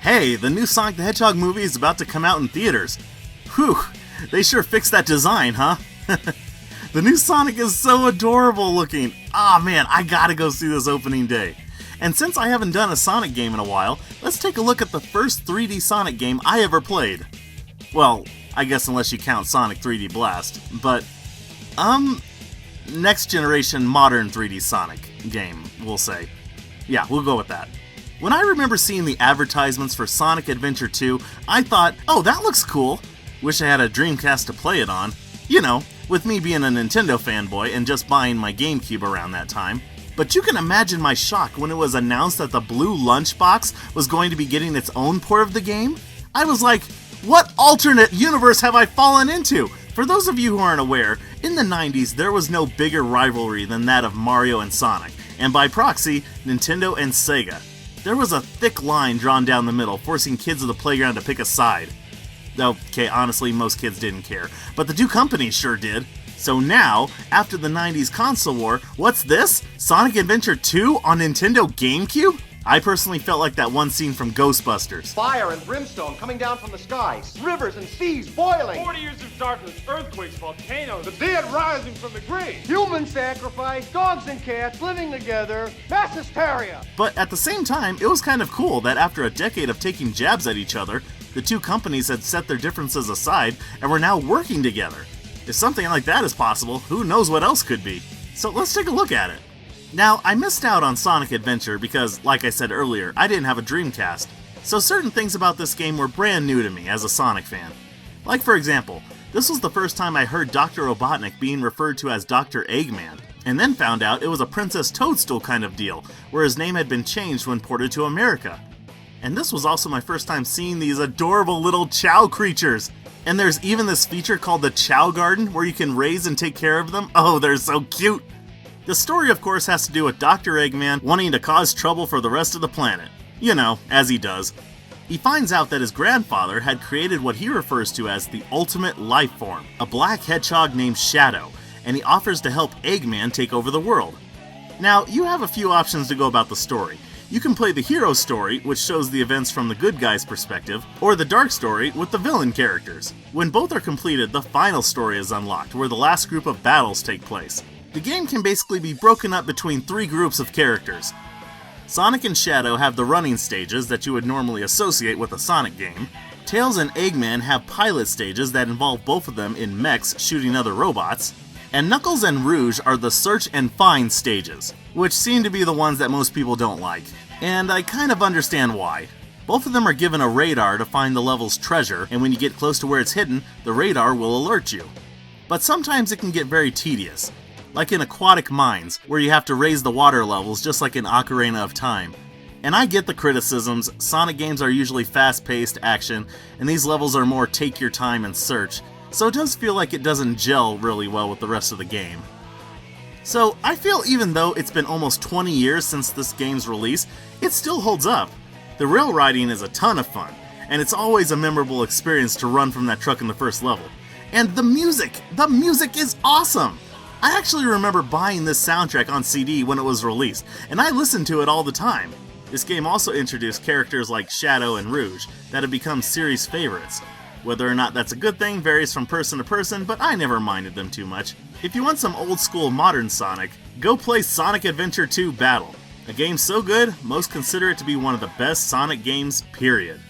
Hey, the new Sonic the Hedgehog movie is about to come out in theaters. Whew, they sure fixed that design, huh? The new Sonic is so adorable looking. Ah man, I gotta go see this opening day. And since I haven't done a Sonic game in a while, let's take a look at the first 3D Sonic game I ever played. Well, I guess unless you count Sonic 3D Blast, but, next generation modern 3D Sonic game, we'll say. Yeah, we'll go with that. When I remember seeing the advertisements for Sonic Adventure 2, I thought, oh, that looks cool. Wish I had a Dreamcast to play it on. You know, with me being a Nintendo fanboy and just buying my GameCube around that time. But you can imagine my shock when it was announced that the blue lunchbox was going to be getting its own port of the game. I was like, what alternate universe have I fallen into? For those of you who aren't aware, in the 90s there was no bigger rivalry than that of Mario and Sonic, and by proxy, Nintendo and Sega. There was a thick line drawn down the middle, forcing kids at the playground to pick a side. Okay, honestly, most kids didn't care, but the two companies sure did. So now, after the 90s console war, what's this? Sonic Adventure 2 on Nintendo GameCube? I personally felt like that one scene from Ghostbusters. Fire and brimstone coming down from the skies. Rivers and seas boiling. 40 years of darkness, earthquakes, volcanoes, the dead rising from the grave. Human sacrifice, dogs and cats living together, mass hysteria. But at the same time, it was kind of cool that after a decade of taking jabs at each other, the two companies had set their differences aside and were now working together. If something like that is possible, who knows what else could be? So let's take a look at it. Now, I missed out on Sonic Adventure because, like I said earlier, I didn't have a Dreamcast, so certain things about this game were brand new to me as a Sonic fan. Like for example, this was the first time I heard Dr. Robotnik being referred to as Dr. Eggman, and then found out it was a Princess Toadstool kind of deal, where his name had been changed when ported to America. And this was also my first time seeing these adorable little Chow creatures. And there's even this feature called the Chow Garden, where you can raise and take care of them. Oh, they're so cute! The story, of course, has to do with Dr. Eggman wanting to cause trouble for the rest of the planet. You know, as he does. He finds out that his grandfather had created what he refers to as the ultimate life form, a black hedgehog named Shadow, and he offers to help Eggman take over the world. Now, you have a few options to go about the story. You can play the hero story, which shows the events from the good guy's perspective, or the dark story with the villain characters. When both are completed, the final story is unlocked, where the last group of battles take place. The game can basically be broken up between three groups of characters. Sonic and Shadow have the running stages that you would normally associate with a Sonic game. Tails and Eggman have pilot stages that involve both of them in mechs shooting other robots. And Knuckles and Rouge are the search and find stages, which seem to be the ones that most people don't like. And I kind of understand why. Both of them are given a radar to find the level's treasure, and when you get close to where it's hidden, the radar will alert you. But sometimes it can get very tedious. Like in Aquatic Mines, where you have to raise the water levels just like in Ocarina of Time. And I get the criticisms, Sonic games are usually fast-paced action, and these levels are more take your time and search, so it does feel like it doesn't gel really well with the rest of the game. So I feel even though it's been almost 20 years since this game's release, it still holds up. The rail riding is a ton of fun, and it's always a memorable experience to run from that truck in the first level. And the music is awesome! I actually remember buying this soundtrack on CD when it was released, and I listened to it all the time. This game also introduced characters like Shadow and Rouge that have become series favorites. Whether or not that's a good thing varies from person to person, but I never minded them too much. If you want some old school modern Sonic, go play Sonic Adventure 2 Battle. A game so good, most consider it to be one of the best Sonic games, period.